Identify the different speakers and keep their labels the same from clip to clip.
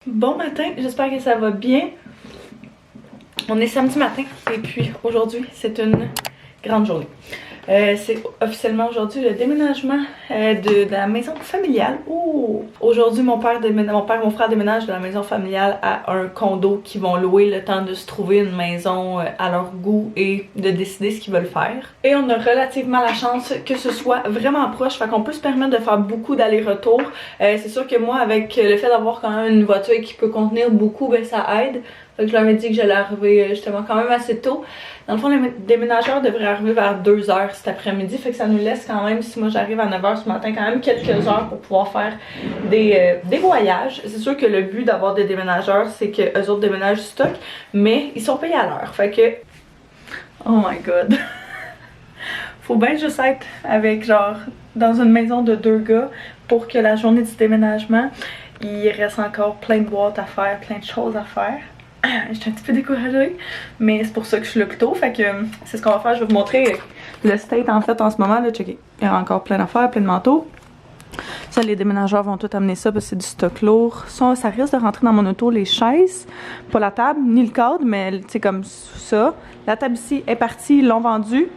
Speaker 1: Bon matin, j'espère que ça va bien. On est samedi matin et puis aujourd'hui c'est une grande journée. C'est officiellement aujourd'hui le déménagement de la maison familiale. Oh! Aujourd'hui mon frère déménage de la maison familiale à un condo qu'ils vont louer le temps de se trouver une maison à leur goût et de décider ce qu'ils veulent faire. Et on a relativement la chance que ce soit vraiment proche, fait qu'on peut se permettre de faire beaucoup d'allers-retours. C'est sûr que moi avec le fait d'avoir quand même une voiture qui peut contenir beaucoup, ben ça aide. Fait que je leur ai dit que j'allais arriver justement quand même assez tôt. Dans le fond, les déménageurs devraient arriver vers 2h cet après-midi. Fait que ça nous laisse quand même, si moi j'arrive à 9h ce matin, quand même quelques heures pour pouvoir faire des voyages. C'est sûr que le but d'avoir des déménageurs, c'est que eux autres déménagent du stock, mais ils sont payés à l'heure. Fait que... Oh my god. Faut bien juste être avec genre dans une maison de 2 gars pour que la journée du déménagement, il reste encore plein de boîtes à faire, plein de choses à faire. J'étais un petit peu découragée, mais c'est pour ça que je suis là plus tôt. Fait que c'est ce qu'on va faire. Je vais vous montrer le state en fait en ce moment. Là, checker. Il y a encore plein d'affaires, plein de manteaux. Ça, les déménageurs vont tout amener ça parce que c'est du stock lourd. Ça risque de rentrer dans mon auto, les chaises. Pas la table, ni le cadre, mais c'est comme ça. La table ici est partie, ils l'ont vendue.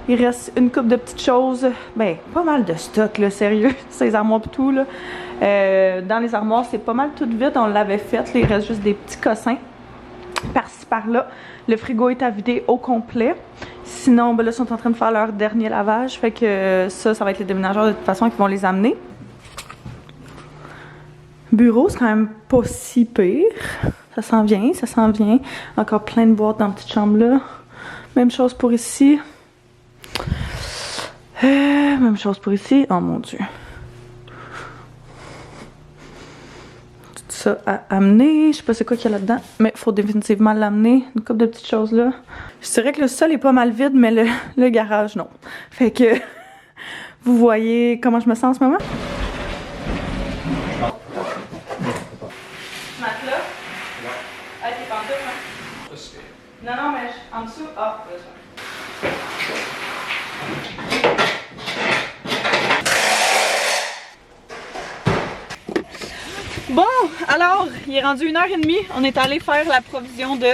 Speaker 1: Il reste une couple de petites choses. Ben, pas mal de stock, là, sérieux. Ces armoires et tout, là. Dans les armoires, c'est pas mal tout vide. On l'avait fait. Là, il reste juste des petits cossins par-ci par-là. Le frigo est à vider au complet. Sinon, ben là, ils sont en train de faire leur dernier lavage. Fait que ça va être les déménageurs de toute façon qui vont les amener. Bureau, c'est quand même pas si pire. Ça s'en vient, ça s'en vient. Encore plein de boîtes dans la petite chambre là. Même chose pour ici. Même chose pour ici. Oh mon dieu. Ça à amener, je sais pas c'est quoi qu'il y a là-dedans, mais faut définitivement l'amener, une couple de petites choses là. Je dirais que le sol est pas mal vide, mais le garage non. Fait que vous voyez comment je me sens en ce moment. Matelas? Ah, t'es pantoufles, hein? Non, mais en dessous, ah, là, bon, alors, il est rendu 1h30. On est allé faire la provision de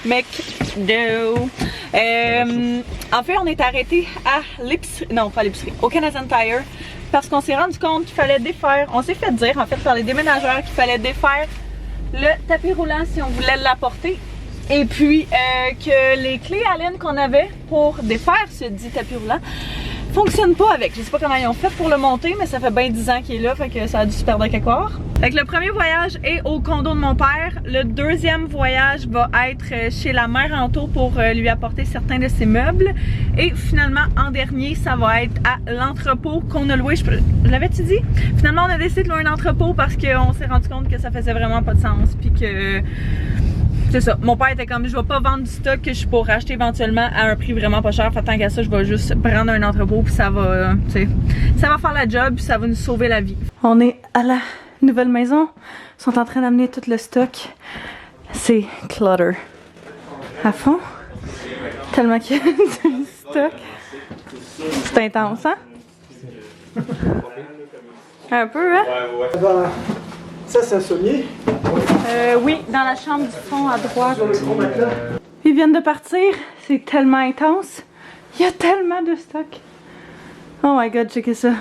Speaker 1: McDo. En fait, on est arrêté à l'épicerie. Non, pas l'épicerie, au Canadian Tire. Parce qu'on s'est rendu compte qu'il fallait défaire. On s'est fait dire, en fait, par les déménageurs, qu'il fallait défaire le tapis roulant si on voulait l'apporter. Et puis, que les clés Allen qu'on avait pour défaire ce dit tapis roulant fonctionne pas avec. Je sais pas comment ils ont fait pour le monter, mais ça fait bien 10 ans qu'il est là, fait que ça a dû se perdre quelque part. Fait que le premier voyage est au condo de mon père. Le deuxième voyage va être chez la mère Anto pour lui apporter certains de ses meubles. Et finalement, en dernier, ça va être à l'entrepôt qu'on a loué. Je l'avais-tu dit? Finalement, on a décidé de louer un entrepôt parce qu'on s'est rendu compte que ça faisait vraiment pas de sens. Puis que... c'est ça, mon père était comme je vais pas vendre du stock que je pourrais racheter éventuellement à un prix vraiment pas cher. Fait tant qu'à ça, je vais juste prendre un entrepôt puis ça va, ça va faire la job puis ça va nous sauver la vie. On est à la nouvelle maison. Ils sont en train d'amener tout le stock. C'est clutter. À fond. Tellement qu'il y a du stock. C'est intense, hein? Un peu, hein?
Speaker 2: Ça, c'est un sommier?
Speaker 1: Oui, dans la chambre du fond à droite. Ils viennent de partir. C'est tellement intense. Il y a tellement de stock. Oh my god, checkez ça.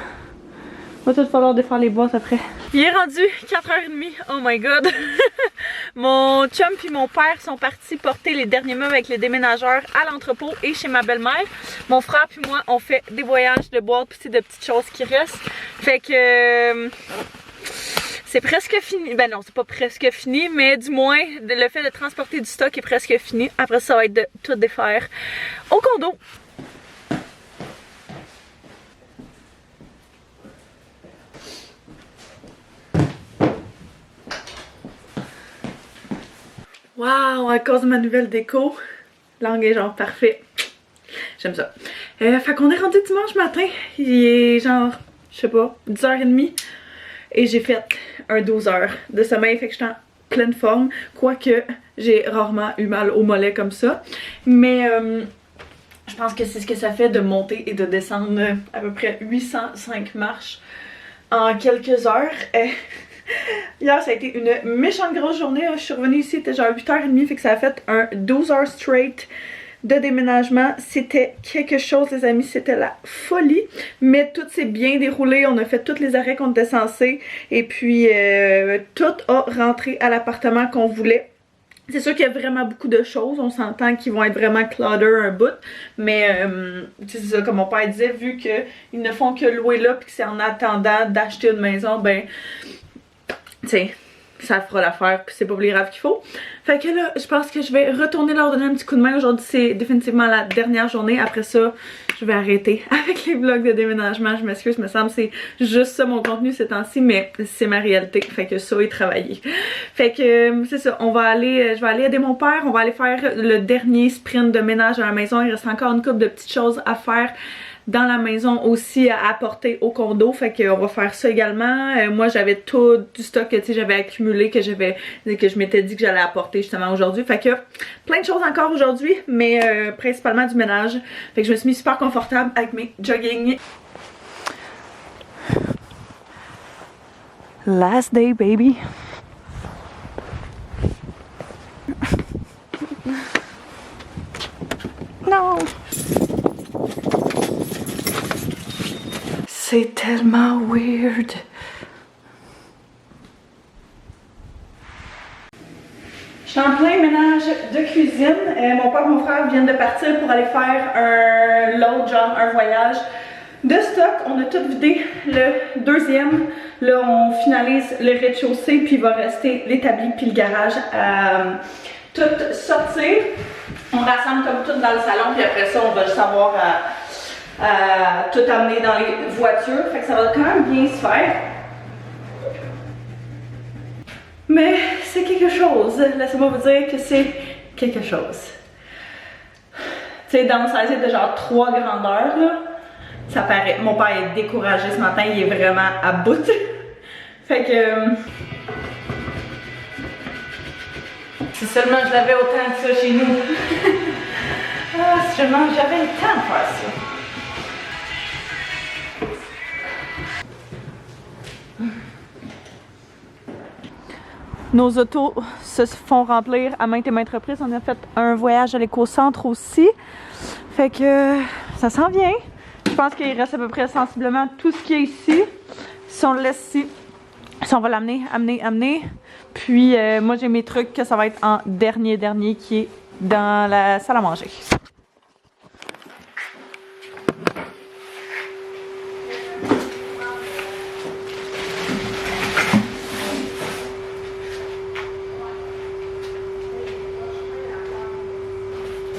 Speaker 1: Va tout falloir défaire les boîtes après. Il est rendu 4h30. Oh my god. Mon chum puis mon père sont partis porter les derniers meubles avec les déménageurs à l'entrepôt et chez ma belle-mère. Mon frère puis moi, on fait des voyages de boîtes puis de petites choses qui restent. Fait que... c'est presque fini. Ben non, c'est pas presque fini, mais du moins, le fait de transporter du stock est presque fini. Après, ça va être de tout défaire au condo. Wow, à cause de ma nouvelle déco, l'angle est genre parfait. J'aime ça. Fait qu'on est rendu dimanche matin. Il est genre, je sais pas, 10h30. Et j'ai fait un 12 heures de sommeil, fait que j'étais en pleine forme. Quoique, j'ai rarement eu mal au mollet comme ça. Mais je pense que c'est ce que ça fait de monter et de descendre à peu près 805 marches en quelques heures. Hier, ça a été une méchante grosse journée. Je suis revenue ici, il était genre 8h30, fait que ça a fait un 12 heures straight de déménagement. C'était quelque chose, les amis, c'était la folie. Mais tout s'est bien déroulé, on a fait tous les arrêts qu'on était censés. Et puis, tout a rentré à l'appartement qu'on voulait. C'est sûr qu'il y a vraiment beaucoup de choses, on s'entend qu'ils vont être vraiment clutter un bout, mais c'est ça, comme mon père disait, vu qu'ils ne font que louer là puis que c'est en attendant d'acheter une maison, ben, tu sais, ça fera l'affaire puis c'est pas plus grave qu'il faut. Fait que là, je pense que je vais retourner leur donner un petit coup de main. Aujourd'hui, c'est définitivement la dernière journée. Après ça, je vais arrêter avec les vlogs de déménagement. Je m'excuse, me semble c'est juste ça mon contenu ces temps-ci, mais c'est ma réalité. Fait que ça, et travailler. Fait que c'est ça, on va aller, je vais aller aider mon père. On va aller faire le dernier sprint de ménage à la maison. Il reste encore une couple de petites choses à faire dans la maison aussi à apporter au condo, fait qu'on va faire ça également. Moi j'avais tout du stock que j'avais accumulé, que je m'étais dit que j'allais apporter justement aujourd'hui, fait que plein de choses encore aujourd'hui, mais principalement du ménage. Fait que je me suis mis super confortable avec mes jogging. Last day baby. Non. C'est tellement weird. Je suis en plein ménage de cuisine. Mon père et mon frère viennent de partir pour aller faire un load, genre un voyage de stock. On a tout vidé le deuxième. Là, on finalise le rez-de-chaussée, puis il va rester l'établi puis le garage à tout sortir. On rassemble comme tout dans le salon, puis après ça, on va juste avoir à tout amener dans les voitures. Fait que ça va quand même bien se faire. Mais c'est quelque chose. Laissez-moi vous dire que c'est quelque chose. Tu sais, downsizer de genre 3 grandeurs, là, ça paraît. Mon père est découragé ce matin, il est vraiment à bout. Fait que. Si seulement je l'avais autant que ça chez nous. Ah, si seulement j'avais le temps de faire ça. Nos autos se font remplir à maintes et maintes reprises. On a fait un voyage à l'éco-centre aussi. Fait que ça s'en vient. Je pense qu'il reste à peu près sensiblement tout ce qui est ici. Si on le laisse ici, si on va l'amener, amener. Puis moi j'ai mes trucs que ça va être en dernier qui est dans la salle à manger.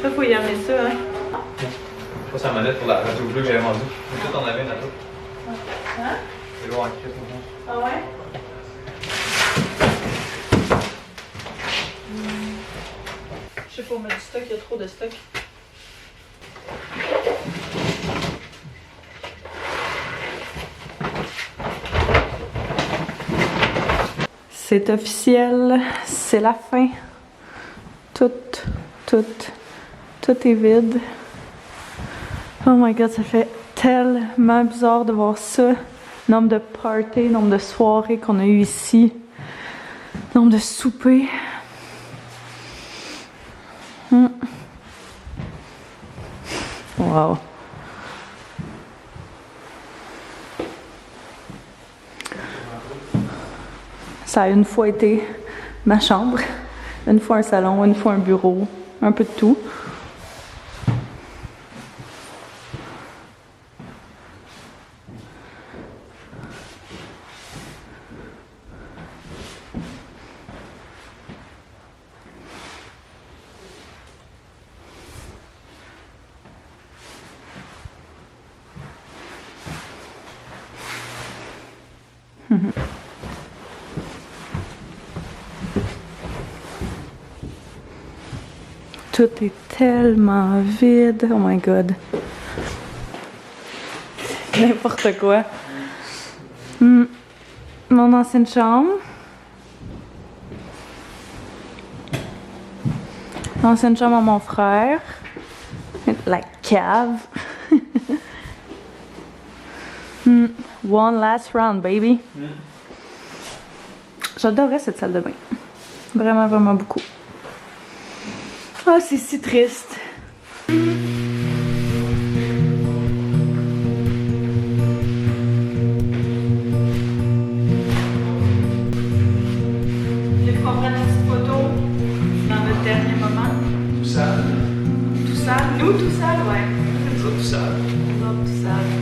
Speaker 1: Ça, faut y amener ça, hein?
Speaker 3: Je passe la manette pour la radio bleue que j'avais vendue. Tout en avait une radio.
Speaker 1: Hein?
Speaker 3: C'est bon, en crise, maintenant.
Speaker 1: Ah ouais? Je sais pas, on met du stock, il y a trop de stock. C'est officiel, c'est la fin. Tout est vide. Oh my god, ça fait tellement bizarre de voir ça. Nombre de parties, nombre de soirées qu'on a eu ici. Nombre de soupers. Wow. Ça a une fois été ma chambre, une fois un salon, une fois un bureau, un peu de tout. Tout est tellement vide. Oh my god. N'importe quoi. Mon ancienne chambre. L'ancienne chambre à mon frère. La cave. One last round, baby. J'adorais cette salle de bain. Vraiment, vraiment beaucoup. Ah, c'est si triste. Tout sale, ouais.
Speaker 3: Tout ça.
Speaker 1: Tout sale.